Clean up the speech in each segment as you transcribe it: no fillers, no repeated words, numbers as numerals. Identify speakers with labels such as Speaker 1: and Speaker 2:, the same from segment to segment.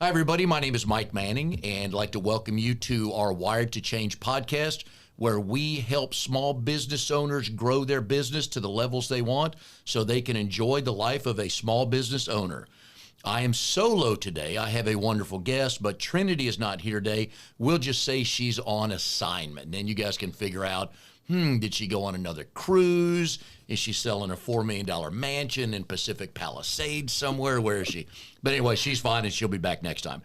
Speaker 1: Hi, everybody. My name is Mike Manning, and I'd like to welcome you to our Wired to Change podcast, where we help small business owners grow their business to the levels they want so they can enjoy the life of a small business owner. I am solo today. I have a wonderful guest, but Trinity is not here today. We'll just say she's on assignment. And then you guys can figure out, did she go on another cruise? Is she selling a $4 million mansion in Pacific Palisades somewhere? Where is she? But anyway, she's fine, and she'll be back next time.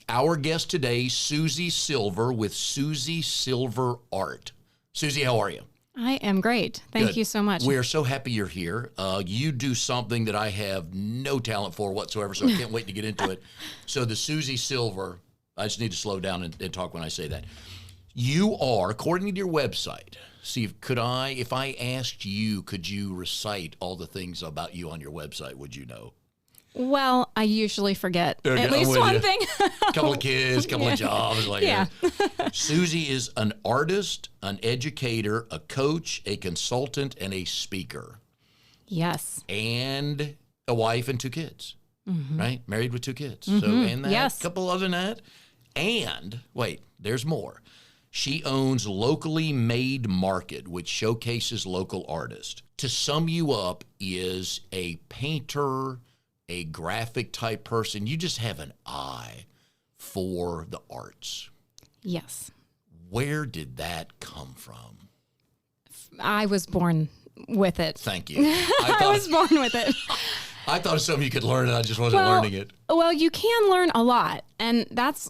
Speaker 1: Our guest today, Susie Silver with Susie Silver Art. Susie, how are you?
Speaker 2: I am great. Thank you so much.
Speaker 1: We are so happy you're here. You do something that I have no talent for whatsoever, so I can't wait to get into it. So the Susie Silver, I just need to slow down and talk when I say that. You are, according to your website, if I asked you, could you recite all the things about you on your website, would you know?
Speaker 2: Well, I usually forget at least one thing.
Speaker 1: Couple of kids, couple of jobs. Susie is an artist, an educator, a coach, a consultant, and a speaker.
Speaker 2: Yes.
Speaker 1: And a wife and two kids, right? Married with two kids.
Speaker 2: Mm-hmm.
Speaker 1: So, and that,
Speaker 2: yes.
Speaker 1: Couple other than that. And, wait, there's more. She owns Locally Made Market, which showcases local artists. To sum you up, is a painter, a graphic type person. You just have an eye for the arts.
Speaker 2: Yes.
Speaker 1: Where did that come from?
Speaker 2: I was born with it.
Speaker 1: Thank you.
Speaker 2: I was born with it.
Speaker 1: I thought it was something you could learn, and I just wasn't learning it.
Speaker 2: Well, you can learn a lot, and that's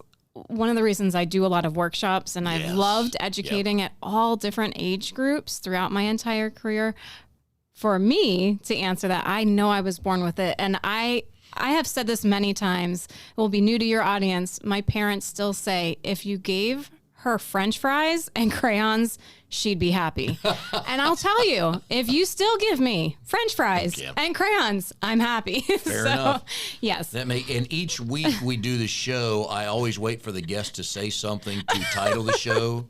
Speaker 2: one of the reasons I do a lot of workshops, and I've loved educating at all different age groups throughout my entire career. For me to answer that, I know I was born with it. And I have said this many times, it will be new to your audience. My parents still say, if you gave her French fries and crayons, she'd be happy. And I'll tell you, if you still give me French fries and crayons, I'm happy.
Speaker 1: Fair enough.
Speaker 2: Yes.
Speaker 1: And each week we do the show, I always wait for the guest to say something to title the show.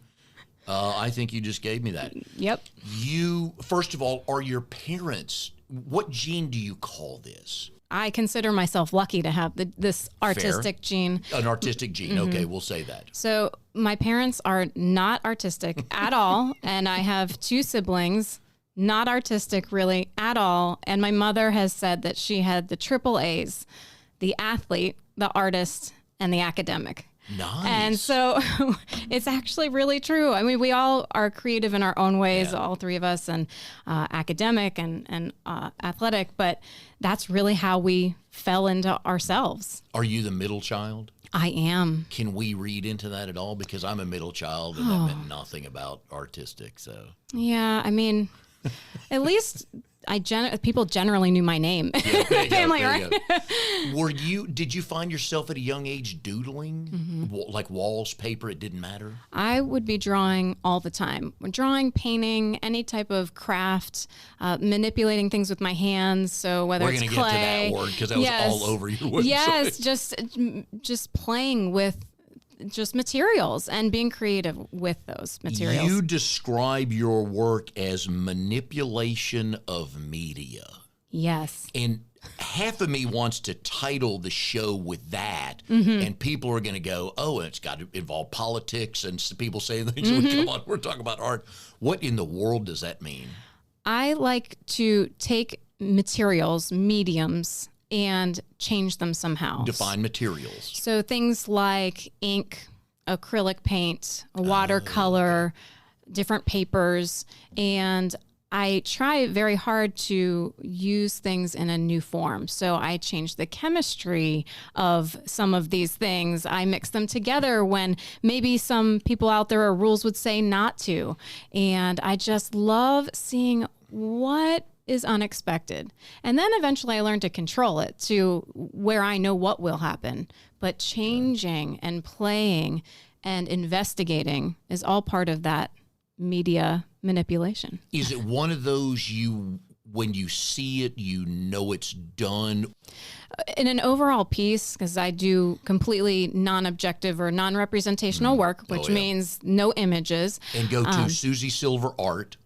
Speaker 1: I think you just gave me that.
Speaker 2: Yep.
Speaker 1: You, first of all, are your parents, what gene do you call this?
Speaker 2: I consider myself lucky to have this artistic gene.
Speaker 1: An artistic gene. Okay, we'll say that.
Speaker 2: So my parents are not artistic at all. And I have two siblings, not artistic really at all. And my mother has said that she had the triple A's, the athlete, the artist, and the academic.
Speaker 1: Nice.
Speaker 2: And so it's actually really true. I mean, we all are creative in our own ways, all three of us, and academic and athletic, but that's really how we fell into ourselves.
Speaker 1: Are you the middle child?
Speaker 2: I am.
Speaker 1: Can we read into that at all? Because I'm a middle child, and that meant nothing about artistic, so.
Speaker 2: Yeah, I mean, at least people generally knew my name. Family, right?
Speaker 1: Did you find yourself at a young age doodling? Like walls, paper, it didn't matter?
Speaker 2: I would be drawing all the time. Drawing, painting, any type of craft, manipulating things with my hands. So whether it's clay. We're going to get to that word because that was all over your website. Yes, just playing with just materials and being creative with those materials.
Speaker 1: You describe your work as manipulation of media.
Speaker 2: Yes.
Speaker 1: And half of me wants to title the show with that, and people are going to go, oh, and it's got to involve politics and people saying things. Come on, we're talking about art. What in the world does that mean?
Speaker 2: I like to take materials, mediums, and change them somehow.
Speaker 1: Define materials.
Speaker 2: So things like ink, acrylic paint, watercolor, different papers, and I try very hard to use things in a new form. So I change the chemistry of some of these things. I mix them together when maybe some people out there or rules would say not to. And I just love seeing what is unexpected. And then eventually I learned to control it to where I know what will happen. But changing and playing and investigating is all part of that media manipulation.
Speaker 1: Is it one of those when you see it, you know it's done?
Speaker 2: In an overall piece, because I do completely non-objective or non-representational work, which means no images.
Speaker 1: And go to SusieSilverArt.com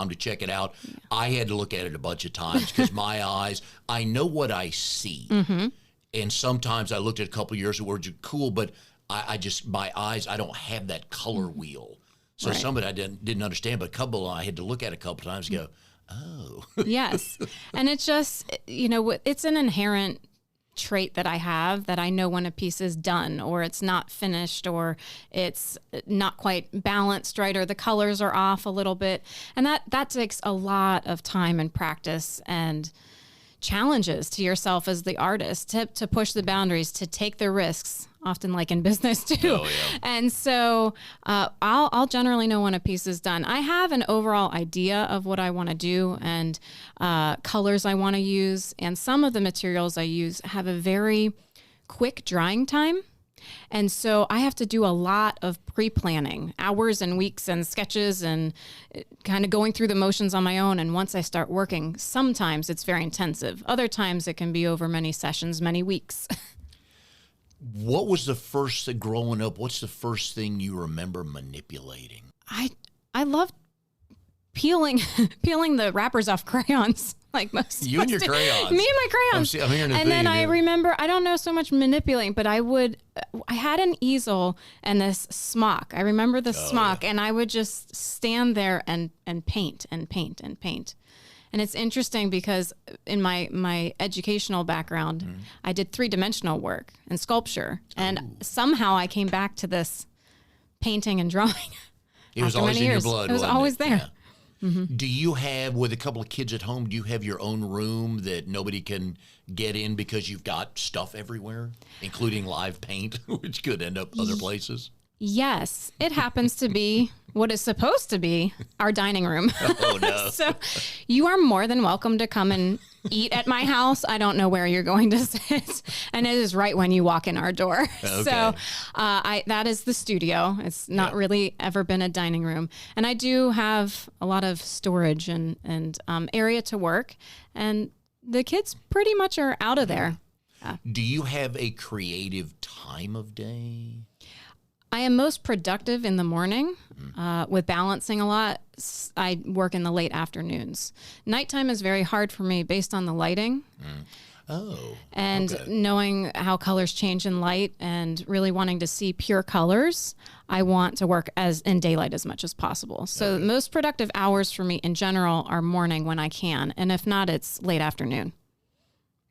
Speaker 1: to check it out. I had to look at it a bunch of times because my eyes, I know what I see. And sometimes I looked at a couple of years of words are cool, but I just, my eyes, I don't have that color wheel. So
Speaker 2: Right.
Speaker 1: some of it I didn't understand, but a couple I had to look at a couple times and go, oh.
Speaker 2: Yes. And it's just, it's an inherent trait that I have that I know when a piece is done or it's not finished or it's not quite balanced right or the colors are off a little bit. And that takes a lot of time and practice and challenges to yourself as the artist to push the boundaries, to take the risks, often like in business too.
Speaker 1: Oh, yeah.
Speaker 2: And so I'll generally know when a piece is done. I have an overall idea of what I want to do and colors I want to use. And some of the materials I use have a very quick drying time. And so I have to do a lot of pre-planning, hours and weeks and sketches and kind of going through the motions on my own. And once I start working, sometimes it's very intensive. Other times it can be over many sessions, many weeks.
Speaker 1: What was the first, growing up, what's the first thing you remember manipulating?
Speaker 2: I love peeling the wrappers off crayons. Like most
Speaker 1: You and your crayons.
Speaker 2: Me and my crayons.
Speaker 1: I'm hearing a
Speaker 2: and
Speaker 1: theme,
Speaker 2: then I
Speaker 1: yeah.
Speaker 2: remember, I don't know so much manipulating, but I had an easel and this smock. I remember the smock,
Speaker 1: yeah.
Speaker 2: and I would just stand there and paint and paint and paint. And it's interesting because in my educational background, I did 3-dimensional work and sculpture. And somehow I came back to this painting and drawing.
Speaker 1: It was
Speaker 2: after
Speaker 1: always
Speaker 2: many
Speaker 1: in your
Speaker 2: years.
Speaker 1: blood.
Speaker 2: It was
Speaker 1: wasn't
Speaker 2: always there.
Speaker 1: Yeah. Do you have, with a couple of kids at home, do you have your own room that nobody can get in because you've got stuff everywhere, including live paint, which could end up other places?
Speaker 2: Yes, it happens to be what is supposed to be our dining room.
Speaker 1: Oh, no.
Speaker 2: So you are more than welcome to come and eat at my house. I don't know where you're going to sit. And it is right when you walk in our door.
Speaker 1: Okay.
Speaker 2: So that is the studio. It's not really ever been a dining room. And I do have a lot of storage and area to work. And the kids pretty much are out of there.
Speaker 1: Do you have a creative time of day?
Speaker 2: I am most productive in the morning with balancing a lot. I work in the late afternoons. Nighttime is very hard for me based on the lighting.
Speaker 1: Oh.
Speaker 2: And
Speaker 1: okay.
Speaker 2: knowing how colors change in light and really wanting to see pure colors, I want to work as in daylight as much as possible. So the most productive hours for me in general are morning when I can. And if not, it's late afternoon.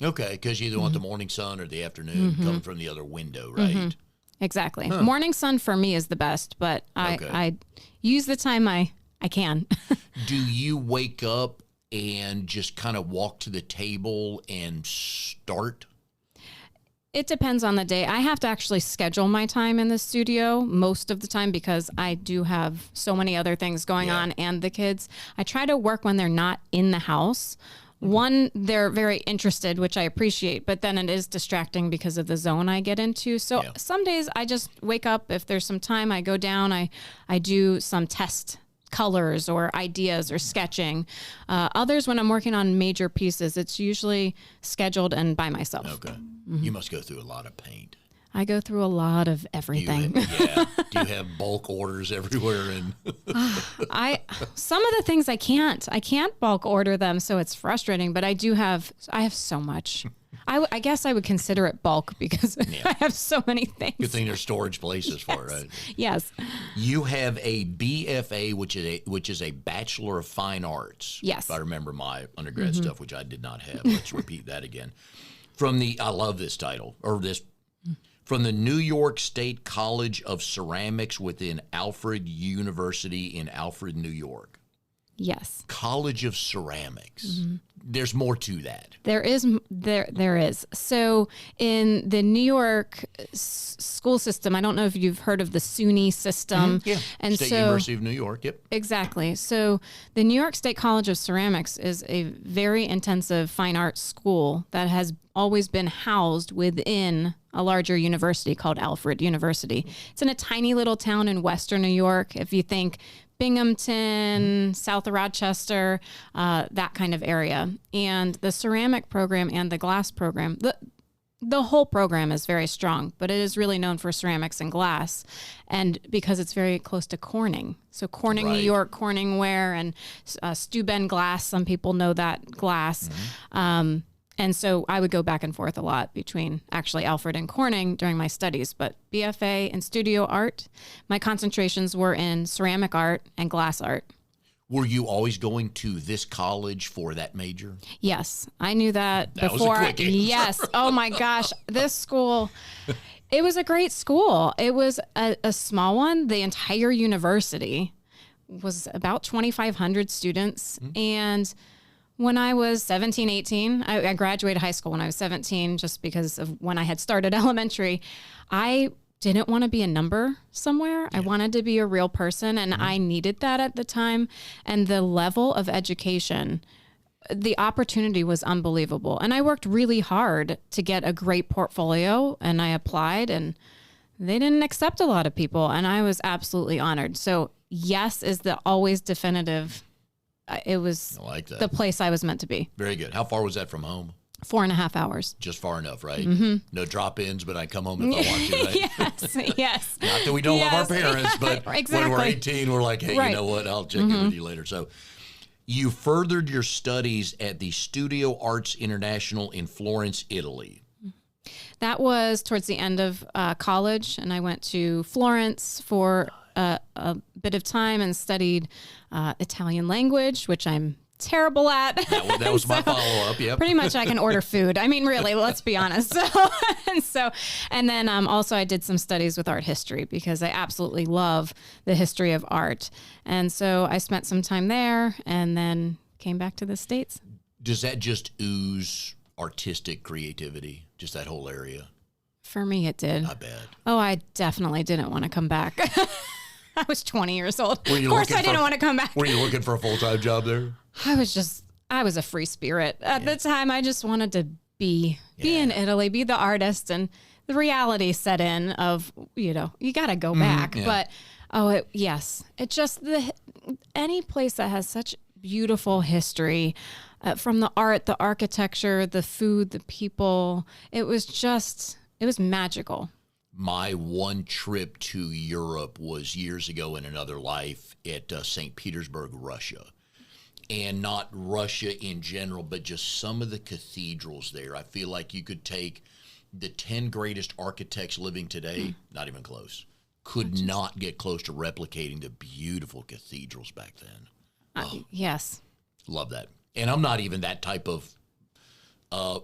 Speaker 1: Okay, because you either want the morning sun or the afternoon coming from the other window, right?
Speaker 2: Exactly. Morning sun for me is the best, but I use the time I can.
Speaker 1: Do you wake up and just kind of walk to the table and start?
Speaker 2: It depends on the day. I have to actually schedule my time in the studio most of the time because I do have so many other things going on and the kids. I try to work when they're not in the house. One, they're very interested, which I appreciate, but then it is distracting because of the zone I get into. So some days I just wake up. If there's some time, I go down, I do some test colors or ideas or sketching. Others, when I'm working on major pieces, it's usually scheduled and by myself.
Speaker 1: Okay. You must go through a lot of paint.
Speaker 2: I go through a lot of everything.
Speaker 1: Do you have bulk orders everywhere? And
Speaker 2: Some of the things I can't bulk order them, so it's frustrating. But I have so much. I guess I would consider it bulk because I have so many things.
Speaker 1: good thing there's storage places for it, right?
Speaker 2: Yes.
Speaker 1: You have a BFA, which is a Bachelor of Fine Arts.
Speaker 2: Yes.
Speaker 1: If I remember my undergrad stuff, which I did not have. Let's repeat that again. I love this title, from the New York State College of Ceramics within Alfred University in Alfred, New York.
Speaker 2: Yes.
Speaker 1: College of Ceramics. There's more to that.
Speaker 2: There is. So in the New York school system, I don't know if you've heard of the SUNY system.
Speaker 1: Yeah.
Speaker 2: And
Speaker 1: State
Speaker 2: so,
Speaker 1: University of New York. Yep.
Speaker 2: Exactly. So the New York State College of Ceramics is a very intensive fine arts school that has always been housed within a larger university called Alfred University. It's in a tiny little town in Western New York. If you think Binghamton, south of Rochester, that kind of area. And the ceramic program and the glass program, the whole program is very strong, but it is really known for ceramics and glass. And because it's very close to Corning. So Corning, New York, Corning ware, and Steuben glass. Some people know that glass. And so I would go back and forth a lot between actually Alfred and Corning during my studies, but BFA and studio art, my concentrations were in ceramic art and glass art.
Speaker 1: Were you always going to this college for that major?
Speaker 2: Yes, I knew that
Speaker 1: That was
Speaker 2: before.
Speaker 1: a quick answer.
Speaker 2: Yes. Oh my gosh. This school, it was a great school. It was a small one. The entire university was about 2,500 students. And when I was 17, 18, I graduated high school when I was 17, just because of when I had started elementary. I didn't want to be a number somewhere. I wanted to be a real person, and I needed that at the time. And the level of education, the opportunity was unbelievable. And I worked really hard to get a great portfolio, and I applied, and they didn't accept a lot of people, and I was absolutely honored. So yes is the always definitive. It was
Speaker 1: I like that.
Speaker 2: the place I was meant to be.
Speaker 1: Very good. How far was that from home?
Speaker 2: 4.5 hours.
Speaker 1: Just far enough, right?
Speaker 2: Mm-hmm.
Speaker 1: No drop-ins, but I come home if I want to, right?
Speaker 2: Yes.
Speaker 1: Not that we don't love our parents, but when we're 18, we're like, hey,
Speaker 2: Right.
Speaker 1: you know what? I'll check in with you later. So you furthered your studies at the Studio Arts International in Florence, Italy.
Speaker 2: That was towards the end of college, and I went to Florence for a bit of time and studied Italian language, which I'm terrible at.
Speaker 1: That was my follow-up, yep.
Speaker 2: Pretty much I can order food. I mean, really, let's be honest. And then also I did some studies with art history because I absolutely love the history of art. And so I spent some time there and then came back to the States.
Speaker 1: Does that just ooze artistic creativity, just that whole area?
Speaker 2: For me, it did.
Speaker 1: Not bad.
Speaker 2: Oh, I definitely didn't want to come back. I was 20 years old. Of
Speaker 1: you
Speaker 2: course,
Speaker 1: looking
Speaker 2: I didn't want to come back.
Speaker 1: Were you looking for a full-time job there?
Speaker 2: I was a free spirit. At the time, I just wanted to be in Italy, be the artist, and the reality set in of, you got to go back.
Speaker 1: yeah.
Speaker 2: But, it just, any place that has such beautiful history, from the art, the architecture, the food, the people, it was magical.
Speaker 1: My one trip to Europe was years ago in another life at St. Petersburg, Russia. And not Russia in general, but just some of the cathedrals there. I feel like you could take the 10 greatest architects living today, not even close, could not get close to replicating the beautiful cathedrals back then.
Speaker 2: Yes.
Speaker 1: Love that. And I'm not even that type of,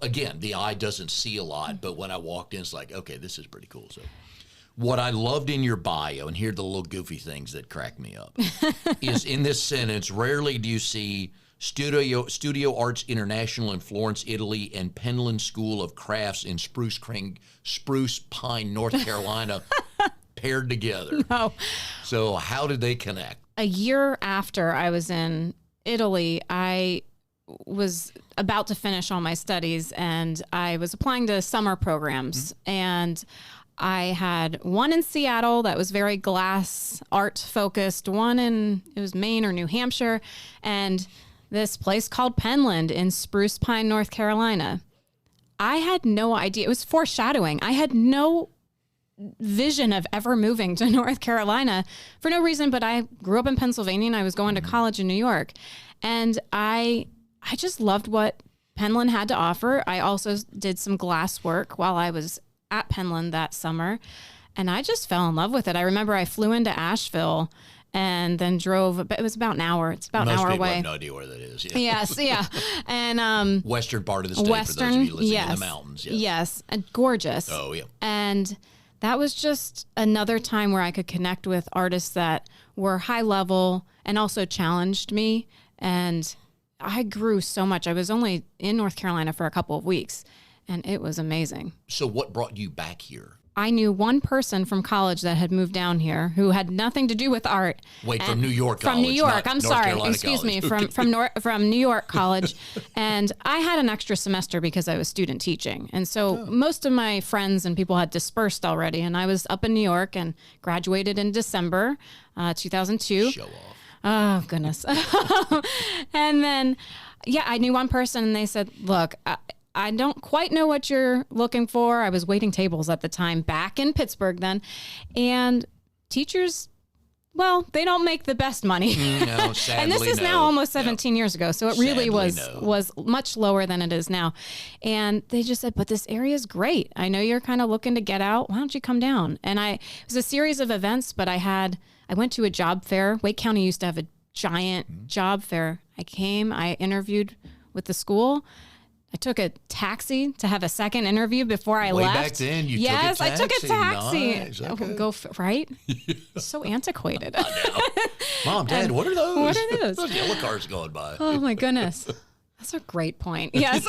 Speaker 1: again, the eye doesn't see a lot, but when I walked in, it's like, okay, this is pretty cool. So what I loved in your bio, and here are the little goofy things that crack me up, is in this sentence, rarely do you see Studio Arts International in Florence, Italy, and Penland School of Crafts in Spruce Pine, North Carolina, paired together.
Speaker 2: No.
Speaker 1: So how did they connect?
Speaker 2: A year after I was in Italy, I was about to finish all my studies, and I was applying to summer programs. And I had one in Seattle that was very glass art focused, it was Maine or New Hampshire, and this place called Penland in Spruce Pine, North Carolina. I had no idea. It was foreshadowing. I had no vision of ever moving to North Carolina for no reason, but I grew up in Pennsylvania and I was going to college in New York. And I just loved what Penland had to offer. I also did some glass work while I was at Penland that summer, and I just fell in love with it. I remember I flew into Asheville and then drove, but it was about an hour. It's about
Speaker 1: Most
Speaker 2: an hour
Speaker 1: people
Speaker 2: away.
Speaker 1: have no idea where that is. Yeah.
Speaker 2: Yes, yeah. And
Speaker 1: Western part of the state for those of you listening in the mountains.
Speaker 2: Yes, and gorgeous.
Speaker 1: Oh, yeah.
Speaker 2: And that was just another time where I could connect with artists that were high level and also challenged me. And I grew so much. I was only in North Carolina for a couple of weeks, and it was amazing.
Speaker 1: So what brought you back here?
Speaker 2: I knew one person from college that had moved down here who had nothing to do with art.
Speaker 1: Wait, from New York
Speaker 2: From
Speaker 1: College,
Speaker 2: New York.
Speaker 1: not
Speaker 2: I'm
Speaker 1: North
Speaker 2: sorry.
Speaker 1: Carolina
Speaker 2: Excuse me.
Speaker 1: College.
Speaker 2: From New York College. And I had an extra semester because I was student teaching. And so most of my friends and people had dispersed already. And I was up in New York and graduated in December 2002.
Speaker 1: Show off.
Speaker 2: Oh, goodness. And then, I knew one person and they said, look, I don't quite know what you're looking for. I was waiting tables at the time back in Pittsburgh then. And teachers well, they don't make the best money.
Speaker 1: No, sadly,
Speaker 2: and this is now almost 17 years ago. So it really was much lower than it is now. And they just said, but this area is great. I know you're kind of looking to get out. Why don't you come down? And it was a series of events, but I went to a job fair. Wake County used to have a giant job fair. I interviewed with the school. I took a taxi to have a second interview before I left.
Speaker 1: Way back then, you took a taxi.
Speaker 2: Yes, I took a taxi.
Speaker 1: Nice. Okay.
Speaker 2: Right? So antiquated.
Speaker 1: I know. Mom, Dad, what are those?
Speaker 2: What are those?
Speaker 1: Those yellow cars going by.
Speaker 2: Oh, my goodness. That's a great point. Yes.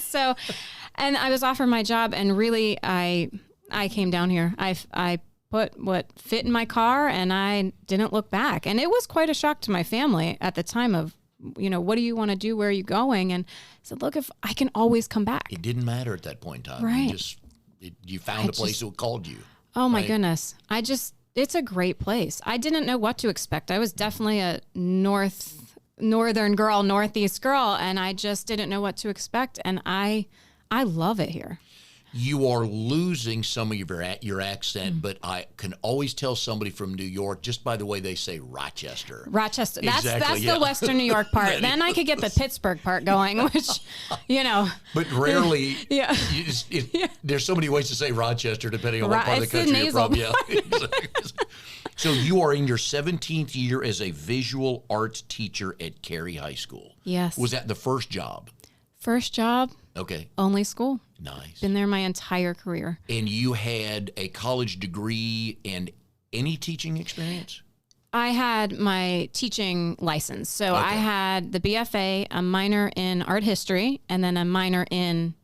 Speaker 2: So, and I was offered my job, and really, I came down here. I put what fit in my car, and I didn't look back. And it was quite a shock to my family at the time of, what do you want to do? Where are you going? And I said, look, if I can always come back.
Speaker 1: It didn't matter at that point in time.
Speaker 2: Right.
Speaker 1: You found a place that called you.
Speaker 2: Oh, my goodness. It's a great place. I didn't know what to expect. I was definitely a northern girl, northeast girl, and I just didn't know what to expect. And I love it here.
Speaker 1: You are losing some of your accent, but I can always tell somebody from New York just by the way they say Rochester.
Speaker 2: Rochester. That's the Western New York part. Then I could get the Pittsburgh part going, which,
Speaker 1: But rarely, there's so many ways to say Rochester depending on what part of the country you're from. Yeah, exactly. So you are in your 17th year as a visual arts teacher at Cary High School.
Speaker 2: Yes.
Speaker 1: Was that the first job?
Speaker 2: First job.
Speaker 1: Okay.
Speaker 2: Only school.
Speaker 1: Nice.
Speaker 2: Been there my entire career.
Speaker 1: And you had a college degree and any teaching experience?
Speaker 2: I had my teaching license. So I had the BFA, a minor in art history, and then a minor in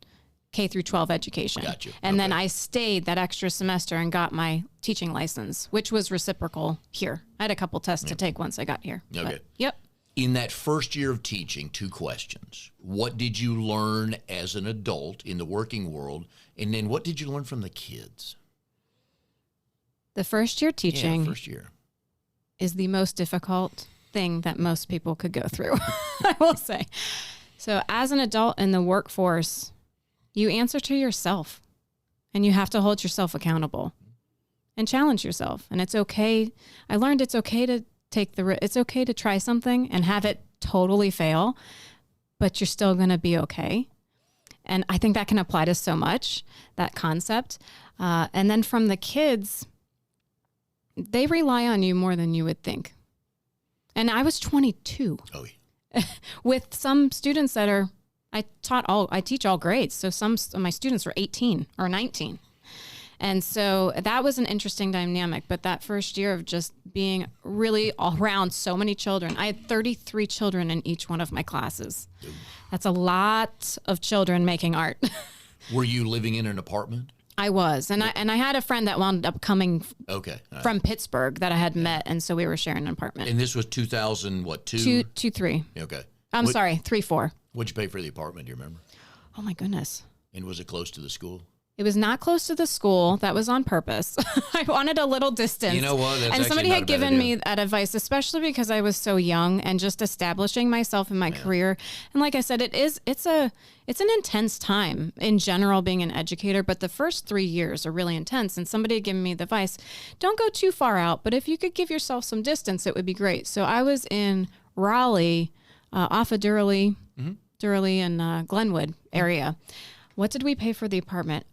Speaker 2: K through 12 education.
Speaker 1: Gotcha.
Speaker 2: And then I stayed that extra semester and got my teaching license, which was reciprocal here. I had a couple tests to take once I got here.
Speaker 1: Okay.
Speaker 2: But, yep.
Speaker 1: In that first year of teaching, 2 questions. What did you learn as an adult in the working world? And then what did you learn from the kids?
Speaker 2: The first year teaching
Speaker 1: first year.
Speaker 2: is the most difficult thing that most people could go through, I will say. So as an adult in the workforce, you answer to yourself and you have to hold yourself accountable and challenge yourself. And it's okay. I learned it's okay to it's okay to try something and have it totally fail, but you're still going to be okay. And I think that can apply to so much, that concept. And then from the kids, they rely on you more than you would think. And I was 22 with some students that I teach all grades. So some of my students were 18 or 19. And so that was an interesting dynamic. But that first year of just being really around so many children, I had 33 children in each one of my classes. That's a lot of children making art.
Speaker 1: Were you living in an apartment?
Speaker 2: I was. And I had a friend that wound up coming from Pittsburgh that I had met. And so we were sharing an apartment.
Speaker 1: And this was 2000, what, 2?
Speaker 2: 3.
Speaker 1: Okay.
Speaker 2: I'm sorry, 3, 4.
Speaker 1: What'd you pay for the apartment? Do you remember?
Speaker 2: Oh, my goodness.
Speaker 1: And was it close to the school?
Speaker 2: It was not close to the school. That was on purpose. I wanted a little distance.
Speaker 1: You know what?
Speaker 2: And somebody had given me that advice, especially because I was so young and just establishing myself in my career. And like I said, it's an intense time in general being an educator, but the first 3 years are really intense. And somebody had given me the advice, don't go too far out, but if you could give yourself some distance, it would be great. So I was in Raleigh, off of Durley and Glenwood area. What did we pay for the apartment?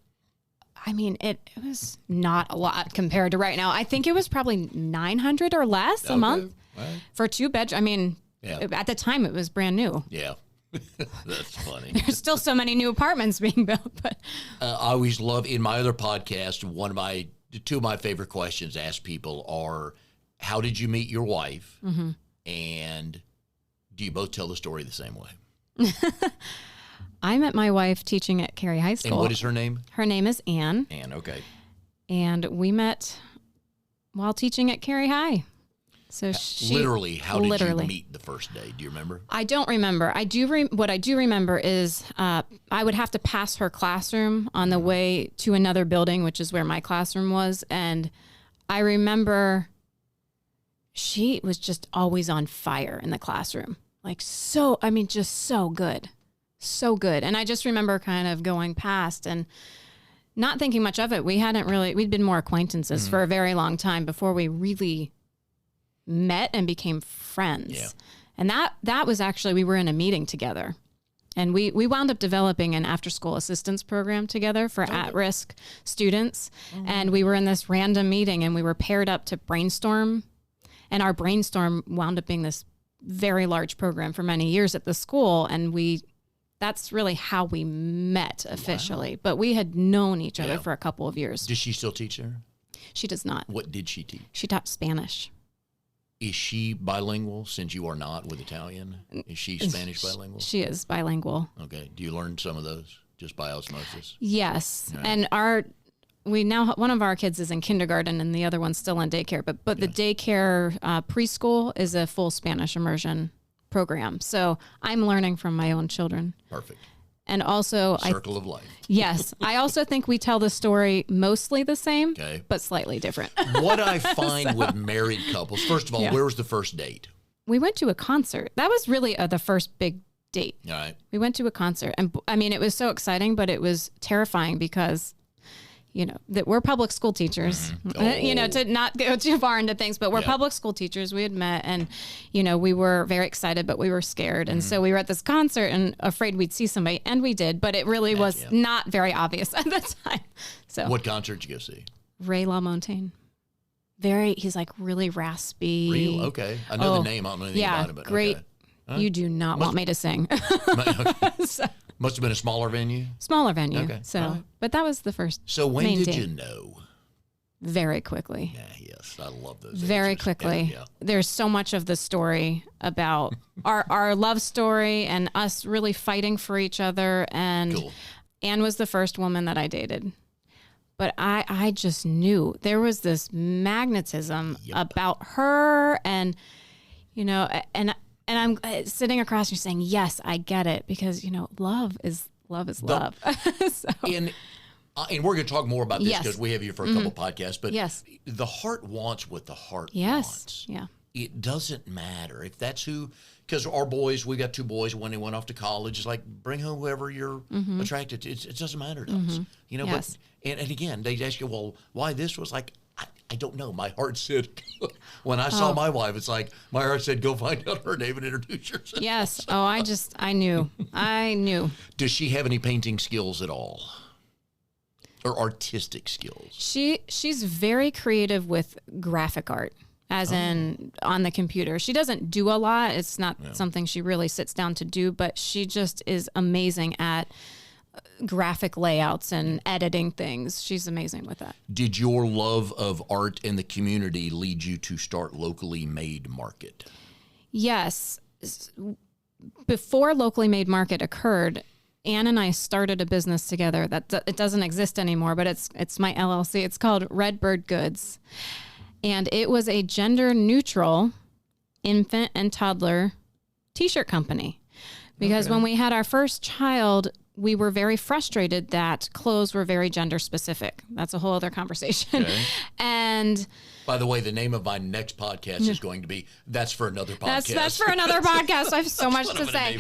Speaker 2: I mean, it was not a lot compared to right now. I think it was probably $900 or less a month for 2 bedrooms. I mean, at the time it was brand new.
Speaker 1: Yeah. That's funny.
Speaker 2: There's still so many new apartments being built. But
Speaker 1: I always love, in my other podcast, 2 of my favorite questions asked people are, how did you meet your wife? Mm-hmm. And do you both tell the story the same way?
Speaker 2: I met my wife teaching at Cary High School.
Speaker 1: And what is her name?
Speaker 2: Her name is Ann.
Speaker 1: Ann, okay.
Speaker 2: And we met while teaching at Cary High. So
Speaker 1: how did you meet the first day? Do you remember?
Speaker 2: I don't remember. What I do remember is I would have to pass her classroom on the way to another building, which is where my classroom was. And I remember she was just always on fire in the classroom. Just so good. So good. And I just remember kind of going past and not thinking much of it. We'd been more acquaintances for a very long time before we really met and became friends.
Speaker 1: Yeah.
Speaker 2: And that was actually, we were in a meeting together. And we wound up developing an after-school assistance program together for at-risk students. And we were in this random meeting and we were paired up to brainstorm. And our brainstorm wound up being this very large program for many years at the school. And that's really how we met officially. Wow. But we had known each other for a couple of years.
Speaker 1: Does she still teach there?
Speaker 2: She does not.
Speaker 1: What did she teach?
Speaker 2: She taught Spanish.
Speaker 1: Is she bilingual since you are not with Italian? Is she Spanish bilingual?
Speaker 2: She is bilingual.
Speaker 1: Okay. Do you learn some of those just by osmosis?
Speaker 2: Yes. Right. And one of our kids is in kindergarten and the other one's still in daycare, but the daycare preschool is a full Spanish immersion program. So I'm learning from my own children.
Speaker 1: Perfect.
Speaker 2: And also,
Speaker 1: circle of life.
Speaker 2: Yes. I also think we tell the story mostly the same, but slightly different.
Speaker 1: What I find with married couples, first of all, where was the first date?
Speaker 2: We went to a concert. That was really the first big date.
Speaker 1: All right.
Speaker 2: We went to a concert. And I mean, it was so exciting, but it was terrifying because, that we're public school teachers, to not go too far into things, but we're public school teachers. We had met and, we were very excited, but we were scared. And so we were at this concert and afraid we'd see somebody, and we did, but it really was not very obvious at the time. So
Speaker 1: what concert did you go see?
Speaker 2: Ray LaMontagne. He's like really raspy.
Speaker 1: Real? Okay. I know the name. I don't know anything about it, but
Speaker 2: great.
Speaker 1: Okay.
Speaker 2: You do not want me to sing.
Speaker 1: So, must have been a smaller venue?
Speaker 2: Smaller venue.
Speaker 1: Okay.
Speaker 2: So, but that was the first.
Speaker 1: So when did you know?
Speaker 2: Very quickly.
Speaker 1: Yeah, yes. I love those.
Speaker 2: Very
Speaker 1: answers.
Speaker 2: quickly.
Speaker 1: Yeah.
Speaker 2: There's so much of the story about our love story and us really fighting for each other. And Anne was the first woman that I dated. But I just knew there was this magnetism about her and, and I'm sitting across from you saying, yes, I get it. Because, love is love. So.
Speaker 1: And we're going to talk more about this because we have you for a couple podcasts. But the heart wants what the heart wants.
Speaker 2: Yeah.
Speaker 1: It doesn't matter if that's who, because our boys, we got two boys when they went off to college. It's like, bring home whoever you're attracted to. It doesn't matter to us. But, and again, they ask you, well, why this was like, I don't know. My heart said, when I saw my wife, it's like, my heart said, go find out her name and introduce yourself.
Speaker 2: Yes. Oh, I knew.
Speaker 1: Does she have any painting skills at all? Or artistic skills?
Speaker 2: She's very creative with graphic art, as in on the computer. She doesn't do a lot. It's not something she really sits down to do, but she just is amazing at graphic layouts and editing things. She's amazing with that.
Speaker 1: Did your love of art and the community lead you to start Locally Made Market? Yes.
Speaker 2: Before Locally Made Market occurred, Anne and I started a business together that it doesn't exist anymore, but it's my LLC. It's called Redbird Goods. And it was a gender neutral infant and toddler t-shirt company. Because when we had our first child, we were very frustrated that clothes were very gender specific. That's a whole other conversation.
Speaker 1: Okay.
Speaker 2: And
Speaker 1: by the way, the name of my next podcast is going to be That's for Another Podcast.
Speaker 2: That's for another podcast. I have so much to say.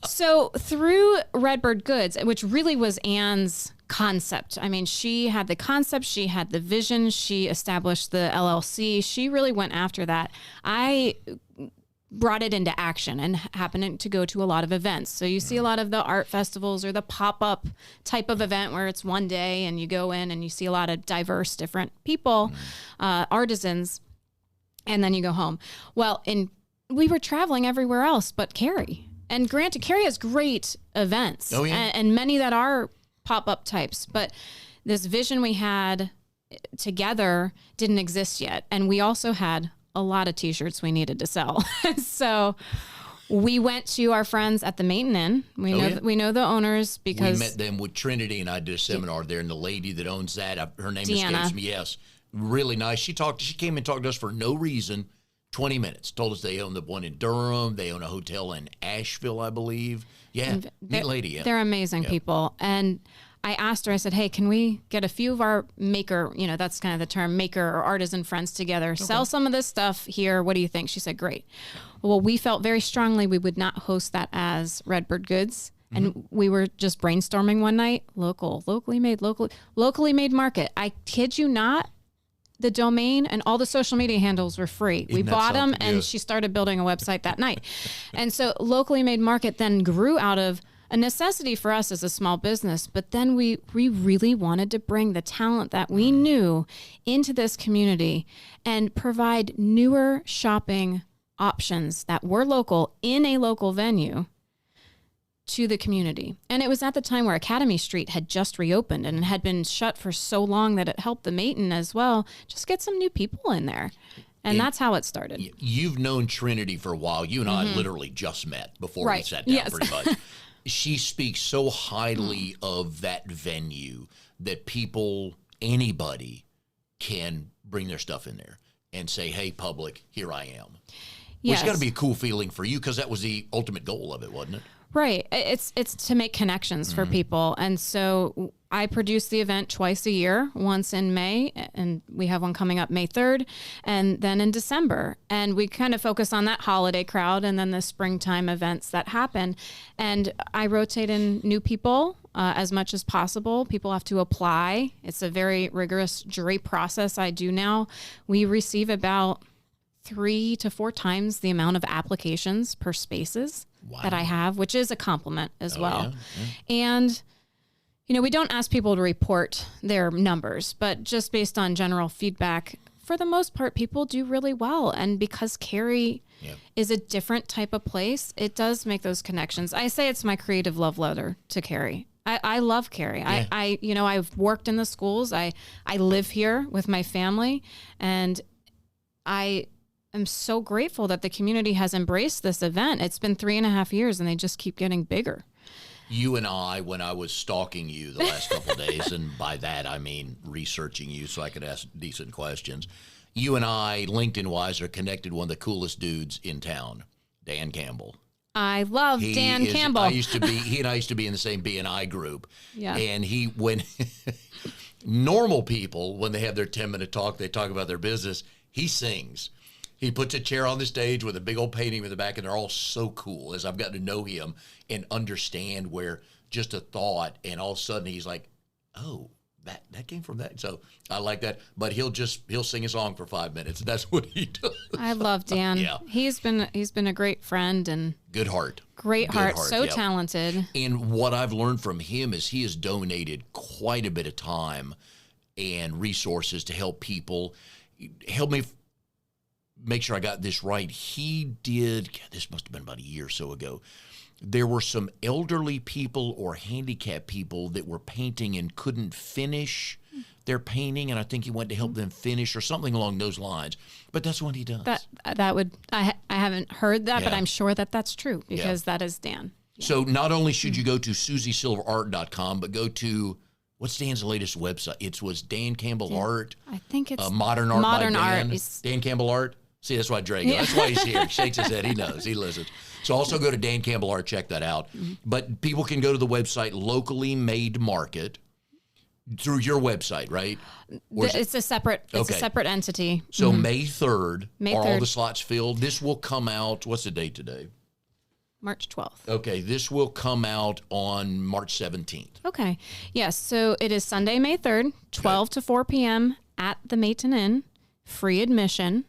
Speaker 2: So through Redbird Goods, which really was Anne's concept. I mean, she had the concept, she had the vision, she established the LLC. She really went after that. I brought it into action and happened to go to a lot of events. So you see a lot of the art festivals or the pop-up type of event where it's one day and you go in and you see a lot of diverse different people, artisans, and then you go home. Well, we were traveling everywhere else but Cary. And granted, Cary has great events and many that are pop-up types, but this vision we had together didn't exist yet. And we also had a lot of t-shirts we needed to sell. So we went to our friends at the Maiden Inn. We know the owners because
Speaker 1: we met them with Trinity, and I did a seminar there, and the lady that owns that, her name escapes me. Yes. Really nice. She came and talked to us for no reason. 20 minutes. Told us they own the one in Durham. They own a hotel in Asheville, I believe. Yeah. Neat lady. Yeah.
Speaker 2: They're amazing people. And I asked her, I said, hey, can we get a few of our maker, that's kind of the term, maker or artisan friends together, sell some of this stuff here. What do you think? She said, great. Well, we felt very strongly we would not host that as Redbird Goods. And we were just brainstorming one night, locally made market. I kid you not. the domain and all the social media handles were free. We bought them, and she started building a website that night. And so Locally Made Market then grew out of a necessity for us as a small business, but then we really wanted to bring the talent that we knew into this community and provide newer shopping options that were local in a local venue to the community. And it was at the time where Academy Street had just reopened and had been shut for so long that it helped the Maton as well just get some new people in there. And that's how it started.
Speaker 1: You've known Trinity for a while. You and I literally just met before we sat down pretty much. She speaks so highly of that venue that anybody can bring their stuff in there and say, hey, public, here I am.
Speaker 2: Yes.
Speaker 1: Which got to be a cool feeling for you because that was the ultimate goal of it, wasn't it?
Speaker 2: Right. It's to make connections for people. And so I produce the event twice a year, once in May, and we have one coming up May 3rd, and then in December. And we kind of focus on that holiday crowd and then the springtime events that happen. And I rotate in new people as much as possible. People have to apply. It's a very rigorous jury process I do now. We receive about 3 to 4 times the amount of applications per spaces that I have, which is a compliment as well. Yeah. And, we don't ask people to report their numbers, but just based on general feedback, for the most part, people do really well. And because Cary is a different type of place, it does make those connections. I say it's my creative love letter to Cary. I love Cary. Yeah. I've worked in the schools. I live here with my family, and I'm so grateful that the community has embraced this event. It's been 3.5 years and they just keep getting bigger.
Speaker 1: You and I, when I was stalking you the last couple of days, and by that I mean researching you so I could ask decent questions, you and I, LinkedIn-wise, are connected one of the coolest dudes in town, Dan Campbell.
Speaker 2: I love Dan Campbell.
Speaker 1: He and I used to be in the same B&I group.
Speaker 2: Yeah.
Speaker 1: And when normal people, when they have their 10-minute talk, they talk about their business, he sings. He puts a chair on the stage with a big old painting in the back, and they're all so cool as I've gotten to know him and understand where just a thought, and all of a sudden he's like, oh, that came from that. So I like that. But he'll sing a song for 5 minutes. That's what he does.
Speaker 2: I love Dan. Yeah. He's been a great friend and
Speaker 1: good heart.
Speaker 2: Great heart. So talented.
Speaker 1: And what I've learned from him is he has donated quite a bit of time and resources to help people. Help me make sure I got this right. He did, this must have been about a year or so ago. There were some elderly people or handicapped people that were painting and couldn't finish their painting, and I think he went to help them finish or something along those lines. But that's what he does.
Speaker 2: I haven't heard that, but I'm sure that's true because that is Dan.
Speaker 1: Yeah. So not only should you go to SusieSilverArt.com, but go to, what's Dan's latest website? It was Dan Campbell Art.
Speaker 2: I think it's
Speaker 1: Modern Art by Dan.
Speaker 2: Art.
Speaker 1: Dan Campbell Art. See, that's why Dre goes. That's why he's here. He shakes his head. He knows. He listens. So also go to Dan Campbell Art. Check that out. Mm-hmm. But people can go to the website Locally Made Market through your website, right?
Speaker 2: It's a separate entity.
Speaker 1: So May 3rd, all the slots filled? This will come out, what's the date today?
Speaker 2: March 12th.
Speaker 1: Okay, this will come out on March 17th.
Speaker 2: Okay. Yes, so it is Sunday, May 3rd, 12 to 4 p.m. at the Maton Inn, free admission.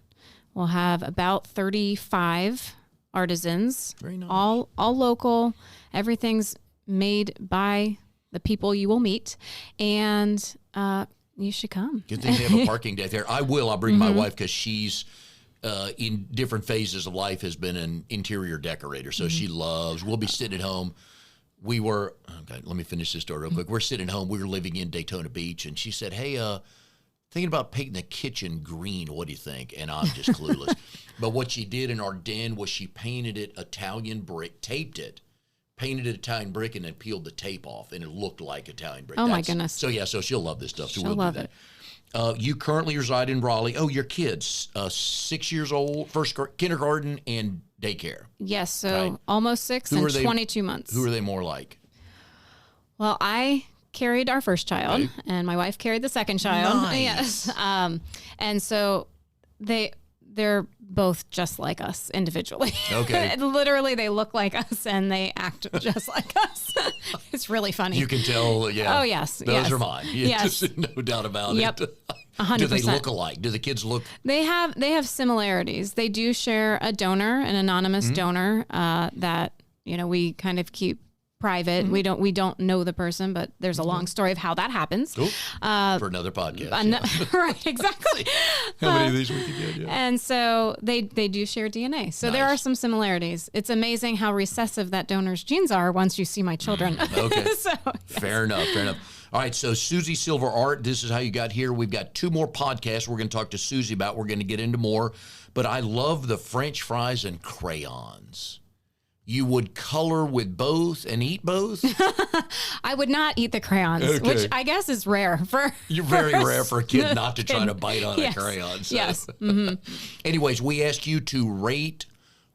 Speaker 2: We'll have about 35 artisans,
Speaker 1: very nice.
Speaker 2: all local. Everything's made by the people you will meet, and you should come.
Speaker 1: Good thing they have a parking deck there. I'll bring my wife because she's in different phases of life has been an interior decorator, so she loves. We'll be sitting at home. Let me finish this story real quick. We're sitting at home. We were living in Daytona Beach, and she said, hey, thinking about painting the kitchen green. What do you think? And I'm just clueless. But what she did in our den was she painted it Italian brick, taped it, painted it Italian brick, and then peeled the tape off, and it looked like Italian brick.
Speaker 2: My goodness.
Speaker 1: So she'll love this stuff. So
Speaker 2: she'll love it.
Speaker 1: You currently reside in Raleigh. Oh, your kids, 6 years old, kindergarten and daycare.
Speaker 2: Yes, so almost 6 and 22 months.
Speaker 1: Who are they more like?
Speaker 2: Well, I carried our first child, and my wife carried the second child.
Speaker 1: Nice.
Speaker 2: Yes. And so they're both just like us individually.
Speaker 1: Okay.
Speaker 2: Literally, they look like us and they act just like us. It's really funny.
Speaker 1: You can tell, yeah.
Speaker 2: Oh, yes.
Speaker 1: Those are mine.
Speaker 2: Yes.
Speaker 1: No doubt about it.
Speaker 2: 100%.
Speaker 1: Do they look alike? Do the kids look?
Speaker 2: They have similarities. They do share a donor, an anonymous donor that we kind of keep private. We don't know the person, but there's a long story of how that happens.
Speaker 1: Cool. For another podcast.
Speaker 2: Right, exactly.
Speaker 1: How many of these we could get? Yeah.
Speaker 2: And so they do share DNA. So there are some similarities. It's amazing how recessive that donor's genes are once you see my children.
Speaker 1: Okay.
Speaker 2: So, yes.
Speaker 1: Fair enough. All right, so Susie Silver Art, this is how you got here. We've got 2 more podcasts we're going to talk to Susie about. We're going to get into more, but I love the French fries and crayons. You would color with both and eat both?
Speaker 2: I would not eat the crayons, which I guess is rare.
Speaker 1: You're very rare for a kid not to try to bite on a crayon. So.
Speaker 2: Yes. Mm-hmm.
Speaker 1: Anyways, we ask you to rate,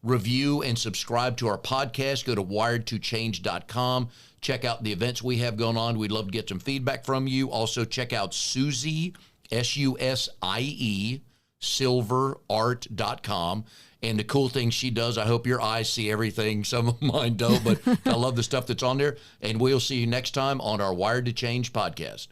Speaker 1: review, and subscribe to our podcast. Go to wiredtochange.com. Check out the events we have going on. We'd love to get some feedback from you. Also, check out Susie, Susie, silverart.com. And the cool thing she does, I hope your eyes see everything. Some of mine don't, but I love the stuff that's on there. And we'll see you next time on our Wired to Change podcast.